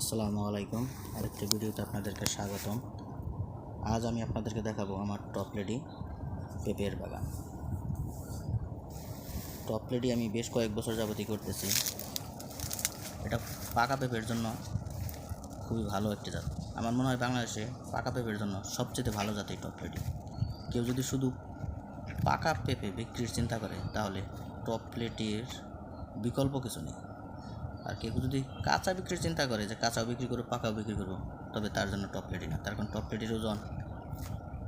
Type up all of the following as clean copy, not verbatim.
আসসালামু আলাইকুম। আরেকটি ভিডিওতে আপনাদেরকে স্বাগতম। আজ আমি আপনাদেরকে দেখাবো আমার টপ লেডি পেঁপের বাগান। টপ লেডি আমি বেশ কয়েক বছর যাবতই করতেছি। এটা পাকা পেঁপের জন্য খুবই ভালো একটি জাত। আমার মনে হয় বাংলাদেশে পাকা পেঁপের জন্য সবচেয়ে ভালো জাত এই টপ লেডি। কেউ যদি শুধু পাকা পেঁপে বিক্রির চিন্তা করে তাহলে টপ লেডির বিকল্প কিছু নেই। আর কেউ যদি কাঁচা বিক্রির চিন্তা করে যে কাঁচাও বিক্রি করবো পাকাও বিক্রি করবো, তবে তার জন্য টপ লেডি না। তার কারণ টপ লেডির ওজন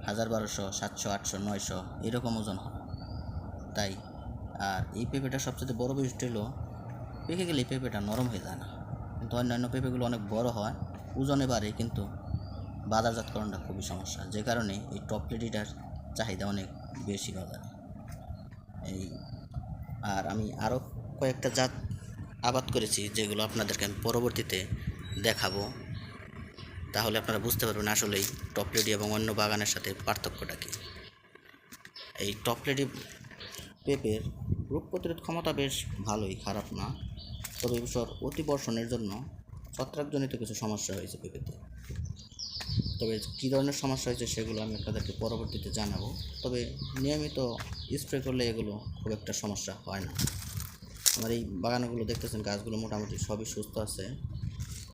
1200, 700, 800, 900 এরকম ওজন হয়। তাই আর এই পেঁপেটা সবচেয়ে বড় বৈশিষ্ট্য হলো পেকে গেলে এই পেঁপেটা নরম হয়ে যায় না। কিন্তু অন্যান্য পেঁপেগুলো অনেক বড় হয়, ওজনে বাড়ে, কিন্তু বাজারজাতকরণটা খুবই সমস্যা, যে কারণে এই টপ লেডিটার চাহিদা অনেক বেশি বাজারে। আর আমি আরও কয়েকটা জাত আবাদ করেছি, যেগুলো আপনাদেরকে আমি পরবর্তীতে দেখাবো। তাহলে আপনারা বুঝতে পারবেন আসলেই টপ লেডি এবং অন্য বাগানের সাথে পার্থক্যটা কী। এই টপ লেডি পেঁপের রোগ প্রতিরোধ ক্ষমতা বেশ ভালোই, খারাপ না। তবে এবছর অতি বর্ষণের জন্য ছত্রাকজনিত কিছু সমস্যা হয়েছে পেঁপেতে। তবে কী ধরনের সমস্যা হয়েছে সেগুলো আমি আপনাদেরকে পরবর্তীতে জানাবো। তবে নিয়মিত স্প্রে করলে এগুলো খুব একটা সমস্যা হয় না। আমার এই বাগানগুলো দেখতেছেন, গাছগুলো মোটামুটি সবই সুস্থ আছে।